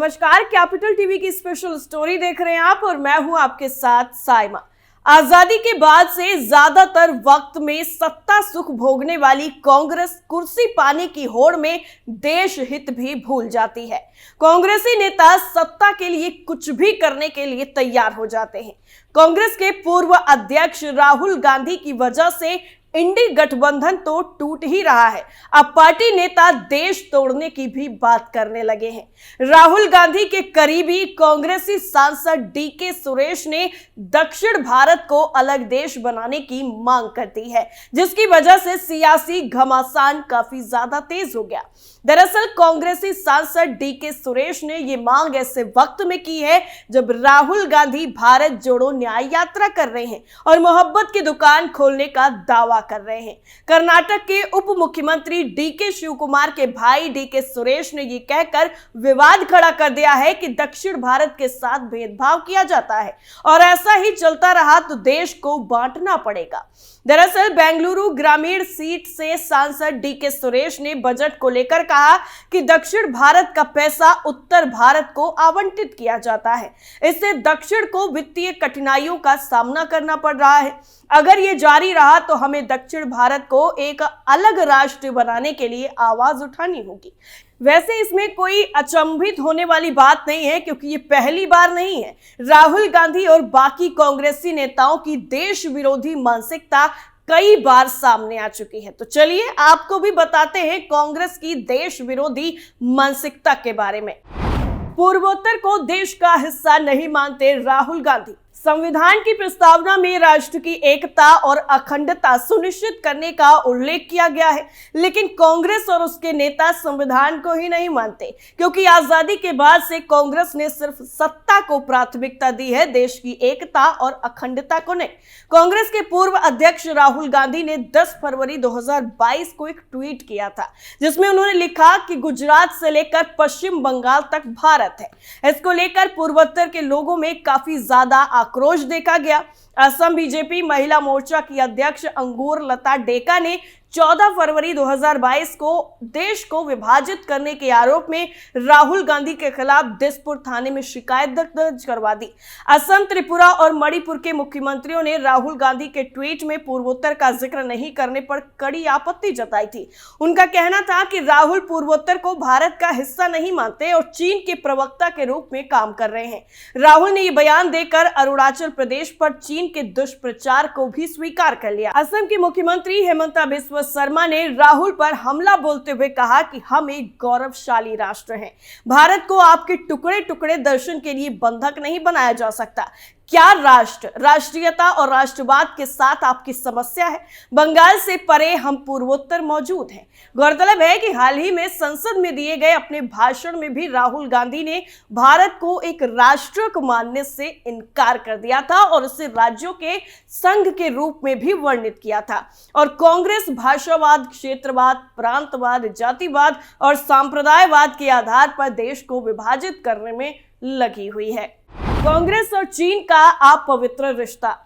नमस्कार, capital TV की special story देख रहे हैं आप और मैं हूं आपके साथ साइमा। आजादी के बाद से ज्यादातर वक्त में सत्ता सुख भोगने वाली कांग्रेस कुर्सी पाने की होड़ में देश हित भी भूल जाती है। कांग्रेसी नेता सत्ता के लिए कुछ भी करने के लिए तैयार हो जाते हैं। कांग्रेस के पूर्व अध्यक्ष राहुल गांधी की वजह से इंडी गठबंधन तो टूट ही रहा है, अब पार्टी नेता देश तोड़ने की भी बात करने लगे हैं। राहुल गांधी के करीबी कांग्रेसी सांसद डीके सुरेश ने दक्षिण भारत को अलग देश बनाने की मांग कर दी है, जिसकी वजह से सियासी घमासान काफी ज्यादा तेज हो गया। दरअसल कांग्रेसी सांसद डीके सुरेश ने ये मांग ऐसे वक्त में की है जब राहुल गांधी भारत जोड़ो न्याय यात्रा कर रहे हैं और मोहब्बत की दुकान खोलने का दावा कर रहे हैं। कर्नाटक के उप मुख्यमंत्री डीके शिव कुमार के भाई डीके सुरेश ने ये कहकर विवाद खड़ा कर दिया है कि दक्षिण भारत के साथ भेदभाव किया जाता है और ऐसा ही चलता रहा तो देश को बांटना पड़ेगा। दरअसल बेंगलुरु ग्रामीण सीट से सांसद डीके सुरेश ने बजट को लेकर कहा कि दक्षिण भारत का पैसा उत्तर भारत को आवंटित किया जाता है, इससे दक्षिण को वित्तीय कठिनाइयों का सामना करना पड़ रहा है। अगर ये जारी रहा तो हमें दक्षिण भारत को एक अलग राष्ट्र बनाने के लिए आवाज उठानी होगी। वैसे इसमें कोई अचंभित होने वाली बात नहीं है, क्योंकि ये पहली बार नहीं है। राहुल गांधी और बाकी कांग्रेसी नेताओं की देश विरोधी मानसिकता कई बार सामने आ चुकी है। तो चलिए आपको भी बताते हैं कांग्रेस की देश विरोधी मानसिकता के बारे में। पूर्वोत्तर को देश का हिस्सा नहीं मानते राहुल गांधी। संविधान की प्रस्तावना में राष्ट्र की एकता और अखंडता सुनिश्चित करने का उल्लेख किया गया है, लेकिन कांग्रेस और उसके नेता संविधान को ही नहीं मानते, क्योंकि आजादी के बाद से कांग्रेस ने सिर्फ सत्ता को प्राथमिकता दी है, देश की एकता और अखंडता को नहीं। कांग्रेस के पूर्व अध्यक्ष राहुल गांधी ने 10 फरवरी 2022 को एक ट्वीट किया था, जिसमें उन्होंने लिखा कि गुजरात से लेकर पश्चिम बंगाल तक भारत है। इसको लेकर पूर्वोत्तर के लोगों में काफी ज्यादा आक्रोश देखा गया। असम बीजेपी महिला मोर्चा की अध्यक्ष अंगूर लता डेका ने 14 फरवरी 2022 को देश को विभाजित करने के आरोप में राहुल गांधी के खिलाफ दिसपुर थाने में शिकायत दर्ज करवा दी। असम, त्रिपुरा और मणिपुर के मुख्यमंत्रियों ने राहुल गांधी के ट्वीट में पूर्वोत्तर का जिक्र नहीं करने पर कड़ी आपत्ति जताई थी। उनका कहना था कि राहुल पूर्वोत्तर को भारत का हिस्सा नहीं मानते और चीन के प्रवक्ता के रूप में काम कर रहे हैं। राहुल ने यह बयान देकर अरुणाचल प्रदेश पर चीन के दुष्प्रचार को भी स्वीकार कर लिया। असम के मुख्यमंत्री हेमंता बिस्वा शर्मा ने राहुल पर हमला बोलते हुए कहा कि हम एक गौरवशाली राष्ट्र हैं। भारत को आपके टुकड़े टुकड़े दर्शन के लिए बंधक नहीं बनाया जा सकता। क्या राष्ट्र, राष्ट्रीयता और राष्ट्रवाद के साथ आपकी समस्या है? बंगाल से परे हम पूर्वोत्तर मौजूद हैं। गौरतलब है कि हाल ही में संसद में दिए गए अपने भाषण में भी राहुल गांधी ने भारत को एक राष्ट्र को मानने से इनकार कर दिया था और उसे राज्यों के संघ के रूप में भी वर्णित किया था। और कांग्रेस भाषावाद, क्षेत्रवाद, प्रांतवाद, जातिवाद और सांप्रदायवाद के आधार पर देश को विभाजित करने में लगी हुई है। कांग्रेस और चीन का अपवित्र रिश्ता।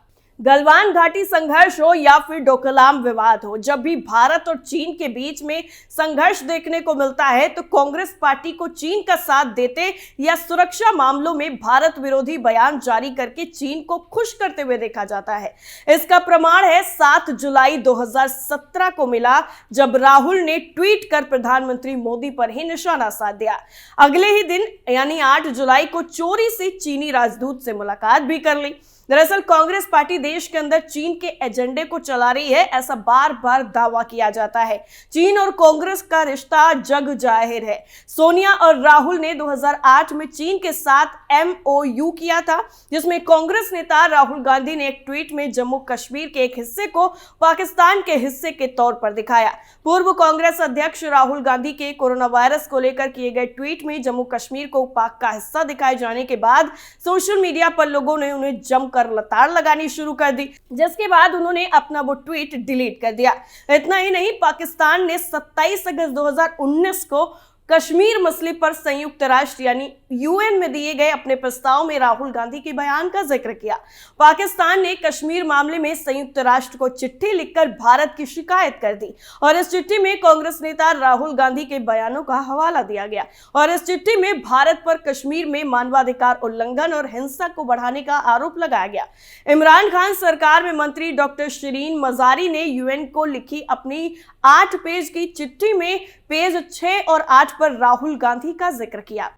गलवान घाटी संघर्ष हो या फिर डोकलाम विवाद हो, जब भी भारत और चीन के बीच में संघर्ष देखने को मिलता है तो कांग्रेस पार्टी को चीन का साथ देते या सुरक्षा मामलों में भारत विरोधी बयान जारी करके चीन को खुश करते हुए देखा जाता है। इसका प्रमाण है 7 जुलाई 2017 को मिला, जब राहुल ने ट्वीट कर प्रधानमंत्री मोदी पर ही निशाना साध दिया। अगले ही दिन यानी 8 जुलाई को चोरी से चीनी राजदूत से मुलाकात भी कर ली। दरअसल कांग्रेस पार्टी देश के अंदर चीन के एजेंडे को चला रही है, ऐसा बार बार दावा किया जाता है। चीन और कांग्रेस का रिश्ता जग जाहिर है। सोनिया और राहुल ने 2008 में चीन के साथ MOU किया था, जिसमें कांग्रेस नेता राहुल गांधी ने एक ट्वीट में जम्मू कश्मीर के एक हिस्से को पाकिस्तान के हिस्से के तौर पर दिखाया। पूर्व कांग्रेस अध्यक्ष राहुल गांधी के कोरोना वायरस को लेकर किए गए ट्वीट में जम्मू कश्मीर को पाक का हिस्सा दिखाए जाने के बाद सोशल मीडिया पर लोगों ने उन्हें जमकर लताड़ लगानी शुरू कर दी, जिसके बाद उन्होंने अपना वो ट्वीट डिलीट कर दिया। इतना ही नहीं, पाकिस्तान ने 27 अगस्त 2019 को कश्मीर मसले पर संयुक्त राष्ट्र यानी यूएन में दिए गए अपने प्रस्ताव में राहुल गांधी के बयान का जिक्र किया। पाकिस्तान ने कश्मीर मामले में संयुक्त राष्ट्र को चिट्ठी लिखकर भारत की शिकायत कर दी और इस चिट्ठी में कांग्रेस नेता राहुल गांधी के बयानों का हवाला दिया गया और इस चिट्ठी में भारत पर कश्मीर में मानवाधिकार उल्लंघन और हिंसा को बढ़ाने का आरोप लगाया गया। इमरान खान सरकार में मंत्री डॉक्टर शिरीन मजारी ने यूएन को लिखी अपनी 8 पेज की चिट्ठी में पेज 6 और 8 पर राहुल गांधी का जिक्र किया।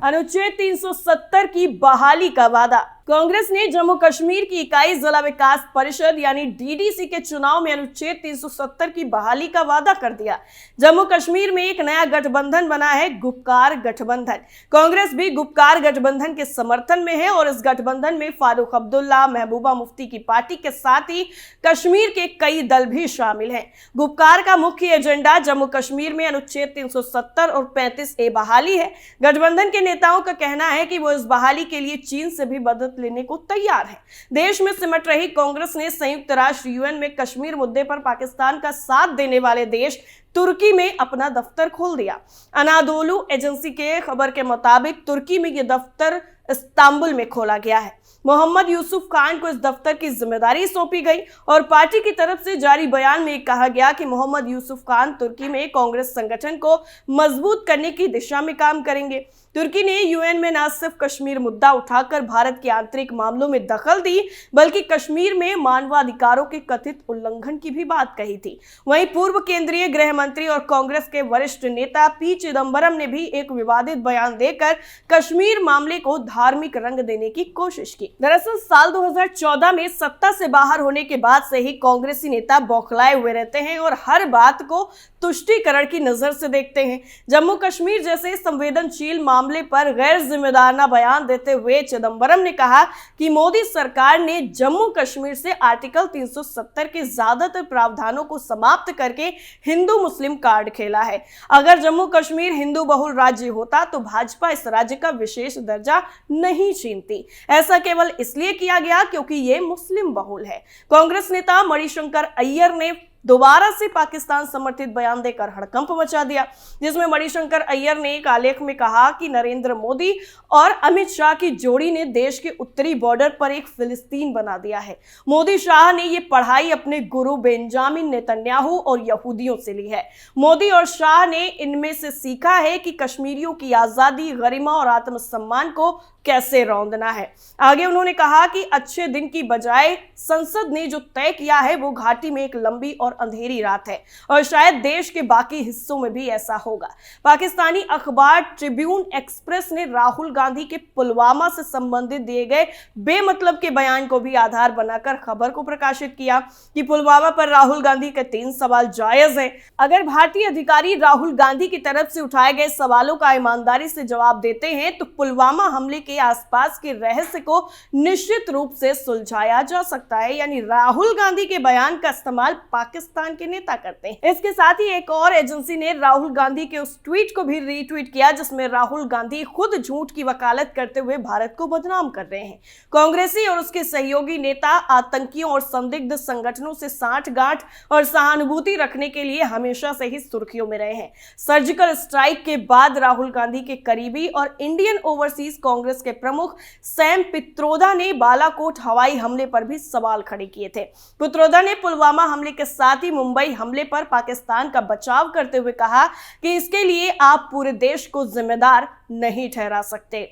अनुच्छेद 370 की बहाली का वादा। कांग्रेस ने जम्मू कश्मीर की इकाई जिला विकास परिषद यानी डीडीसी के चुनाव में अनुच्छेद 370 की बहाली का वादा कर दिया। जम्मू कश्मीर में एक नया गठबंधन बना है, गुपकार गठबंधन। कांग्रेस भी गुपकार गठबंधन के समर्थन में है और इस गठबंधन में फारूक अब्दुल्ला, महबूबा मुफ्ती की पार्टी के साथ ही कश्मीर के कई दल भी शामिल हैं। गुपकार का मुख्य एजेंडा जम्मू कश्मीर में अनुच्छेद 370 और 35A बहाली है। गठबंधन के नेताओं का कहना है कि वो इस बहाली के लिए चीन से भी मदद लेने को तैयार है। देश में सिमट रही कांग्रेस ने संयुक्त राष्ट्र यूएन में कश्मीर मुद्दे पर पाकिस्तान का साथ देने वाले देश तुर्की में अपना दफ्तर खोल दिया। अनादोलू एजेंसी के खबर के मुताबिक तुर्की में यह दफ्तर इस्तांबुल में खोला गया है। मोहम्मद यूसुफ खान को इस दफ्तर की जिम्मेदारी सौंपी गई और पार्टी की तरफ से जारी बयान में कहा गया कि मोहम्मद यूसुफ खान तुर्की में कांग्रेस संगठन को मजबूत करने की दिशा में काम करेंगे। तुर्की ने यूएन में न सिर्फ कश्मीर मुद्दा उठाकर भारत के आंतरिक मामलों में दखल दी, बल्कि कश्मीर में मानवाधिकारों के कथित उल्लंघन की भी बात कही थी। वहीं पूर्व केंद्रीय गृह मंत्री और कांग्रेस के वरिष्ठ नेता पी चिदंबरम ने भी एक विवादित बयान देकर कश्मीर मामले को धार्मिक रंग देने की कोशिश की। दरअसल साल 2014 में सत्ता से बाहर होने के बाद से ही कांग्रेसी नेता बौखलाए हुए रहते हैं और हर बात को तुष्टीकरण की नजर से देखते हैं। जम्मू कश्मीर जैसे संवेदनशील मामले पर गैर जिम्मेदाराना बयान देते हुए चिदंबरम ने कहा कि मोदी सरकार ने जम्मू कश्मीर से आर्टिकल 370 के ज्यादातर प्रावधानों को समाप्त करके हिंदू मुस्लिम कार्ड खेला है। अगर जम्मू कश्मीर हिंदू बहुल राज्य होता तो भाजपा इस राज्य का विशेष दर्जा नहीं छीनती। ऐसा केवल इसलिए किया गया क्योंकि ये मुस्लिम बहुल है। कांग्रेस नेता मणिशंकर अय्यर ने दोबारा से पाकिस्तान समर्थित बयान देकर हड़कंप मचा दिया, जिसमें मणिशंकर अय्यर ने एक आलेख में कहा कि नरेंद्र मोदी और अमित शाह की जोड़ी ने देश के उत्तरी बॉर्डर पर एक फिलिस्तीन बना दिया है। मोदी शाह ने ये पढ़ाई अपने गुरु बेंजामिन नेतन्याहू और यहूदियों से ली है। मोदी और शाह ने इनमें से सीखा है कि कश्मीरियों की आजादी, गरिमा और आत्मसम्मान को कैसे रौंदना है। आगे उन्होंने कहा कि अच्छे दिन की बजाय संसद ने जो तय किया है वो घाटी में एक लंबी और अंधेरी रात है और शायद देश के बाकी हिस्सों में भी ऐसा होगा। पाकिस्तानी अखबार ट्रिब्यून एक्सप्रेस ने राहुल गांधी के पुलवामा से संबंधित दिए गए बेमतलब के बयान को भी आधार बनाकर खबर को प्रकाशित किया कि पुलवामा पर राहुल गांधी के 3 सवाल जायज हैं। अगर भारतीय अधिकारी राहुल गांधी की तरफ से उठाए गए सवालों का ईमानदारी से जवाब देते हैं तो पुलवामा हमले के आसपास के रहस्य को निश्चित रूप से सुलझाया जा सकता है। यानी राहुल गांधी के बयान का इस्तेमाल पाकिस्तान के नेता करते हैं। इसके साथ ही एक और एजेंसी ने राहुल गांधी के उस ट्वीट को भी रीट्वीट किया जिसमें राहुल गांधी खुद झूठ की वकालत करते हुए भारत को बदनाम कर रहे हैं। कांग्रेसी और उसके सहयोगी नेता आतंकियों और संदिग्ध संगठनों से सांठगांठ और सहानुभूति रखने के लिए हमेशा से ही सुर्खियों में रहे हैं। सर्जिकल स्ट्राइक के बाद राहुल गांधी के करीबी और इंडियन ओवरसीज कांग्रेस के प्रमुख सैम पित्रोदा ने बालाकोट हवाई हमले पर भी सवाल खड़े किए थे। पित्रोदा ने पुलवामा हमले के साथ ही मुंबई हमले पर पाकिस्तान का बचाव करते हुए कहा कि इसके लिए आप पूरे देश को जिम्मेदार नहीं ठहरा सकते।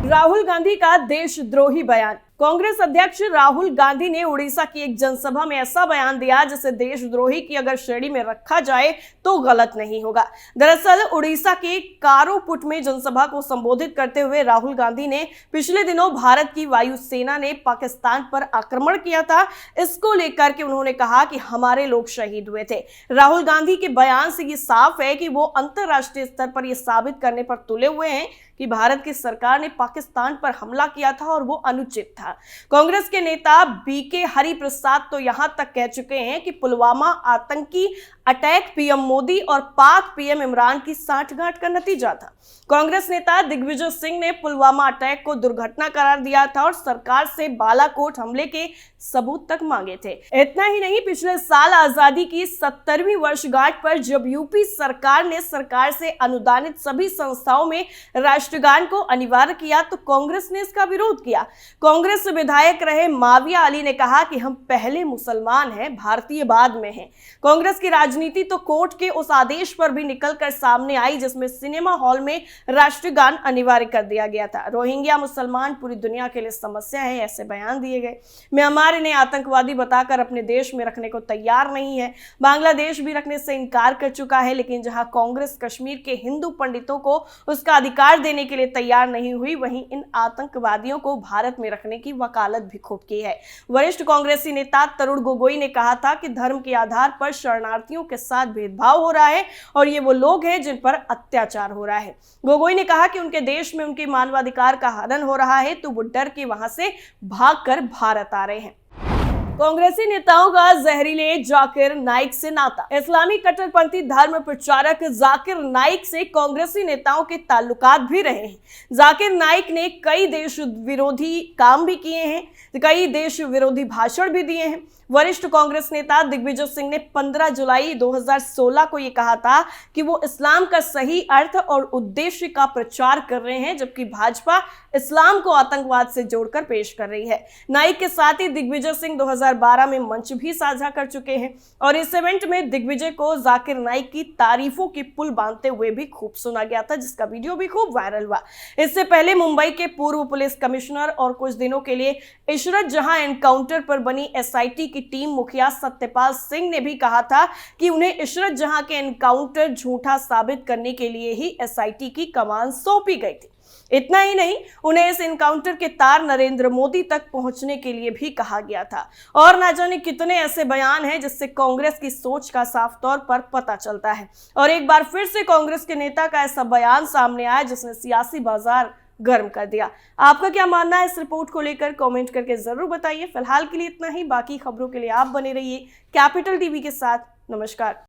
राहुल गांधी का देशद्रोही बयान। कांग्रेस अध्यक्ष राहुल गांधी ने उड़ीसा की एक जनसभा में ऐसा बयान दिया जिसे देशद्रोही की अगर श्रेणी में रखा जाए तो गलत नहीं होगा। दरअसल उड़ीसा के कारोपुट में जनसभा को संबोधित करते हुए राहुल गांधी ने पिछले दिनों भारत की वायुसेना ने पाकिस्तान पर आक्रमण किया था, इसको लेकर के उन्होंने कहा कि हमारे लोग शहीद हुए थे। राहुल गांधी के बयान से ये साफ है कि वो अंतरराष्ट्रीय स्तर पर यह साबित करने पर तुले हुए हैं कि भारत की सरकार ने पाकिस्तान पर हमला किया था और वो अनुचित था। था। कांग्रेस के नेता बीके हरिप्रसाद तो यहां तक कह चुके हैं कि पुलवामा आतंकी अटैक पीएम मोदी और पाक पीएम इमरान की साठगांठ का नतीजा था। कांग्रेस नेता दिग्विजय सिंह ने पुलवामा अटैक को दुर्घटना करार दिया था और सरकार से बालाकोट हमले के सबूत तक मांगे थे। इतना ही नहीं, पिछले साल आजादी की 70वीं वर्षगांठ पर जब यूपी सरकार ने सरकार से अनुदानित सभी संस्थाओं में राष्ट्रगान को अनिवार्य किया तो कांग्रेस ने इसका विरोध किया। कांग्रेस विधायक रहे माविया अली ने कहा कि हम पहले मुसलमान हैं, भारतीय बाद में हैं। कांग्रेस की राजनीति तो कोर्ट के उस आदेश पर भी निकलकर सामने आई जिसमें सिनेमा हॉल में राष्ट्रगान अनिवार्य कर दिया गया था। रोहिंग्या मुसलमान पूरी दुनिया के लिए समस्या है, ऐसे बयान दिए गए। म्यांमार इन्हें आतंकवादी बताकर अपने देश में रखने को तैयार नहीं है। बांग्लादेश भी रखने से इनकार कर चुका है। लेकिन जहां कांग्रेस कश्मीर के हिंदू पंडितों को उसका अधिकार देने के लिए तैयार नहीं हुई, वहीं इन आतंकवादियों को भारत में रखने की वकालत भी खूब की है। वरिष्ठ कांग्रेसी नेता तरुण गोगोई ने कहा था कि धर्म के आधार पर शरणार्थियों के साथ भेदभाव हो रहा है और ये वो लोग हैं जिन पर अत्याचार हो रहा है। गोगोई ने कहा कि उनके देश में उनके मानवाधिकार का हनन हो रहा है तो वो डर के वहां से भागकर भारत आ रहे हैं। कांग्रेसी नेताओं का जहरीले जाकिर नाइक से नाता। इस्लामी कट्टरपंथी धर्म प्रचारक जाकिर नाइक से कांग्रेसी नेताओं के ताल्लुकात भी रहे हैं। जाकिर नाइक ने कई देश विरोधी काम भी किए हैं, कई देश विरोधी भाषण भी दिए हैं। वरिष्ठ कांग्रेस नेता दिग्विजय सिंह ने 15 जुलाई 2016 को यह कहा था कि वो इस्लाम का सही अर्थ और उद्देश्य का प्रचार कर रहे हैं, जबकि भाजपा इस्लाम को आतंकवाद से जोड़कर पेश कर रही है। नाइक के साथ ही दिग्विजय सिंह 2012 में मंच भी साझा कर चुके हैं और इस इवेंट में दिग्विजय को जाकिर नाइक की तारीफों की पुल बांधते हुए भी खूब सुना गया था, जिसका वीडियो भी खूब वायरल हुआ। इससे पहले मुंबई के पूर्व पुलिस कमिश्नर और कुछ दिनों के लिए इशरत जहां एनकाउंटर पर बनी एसआईटी की टीम मुखिया सत्यपाल सिंह ने भी कहा था कि उन्हें इशरत जहां के एनकाउंटर झूठा साबित करने के लिए ही एसआईटी की कमान सौंपी गई थी। इतना ही नहीं, उन्हें इस एनकाउंटर के तार नरेंद्र मोदी तक पहुंचने के लिए भी कहा गया था। और ना जाने कितने ऐसे बयान हैं जिससे कांग्रेस की सोच का साफ तौर पर पता चलता है। और एक बार फिर से कांग्रेस के नेता का ऐसा बयान सामने आया जिसने सियासी बाजार गर्म कर दिया। आपका क्या मानना है इस रिपोर्ट को लेकर? कमेंट करके जरूर बताइए। फिलहाल के लिए इतना ही। बाकी खबरों के लिए आप बने रहिए कैपिटल टीवी के साथ। नमस्कार।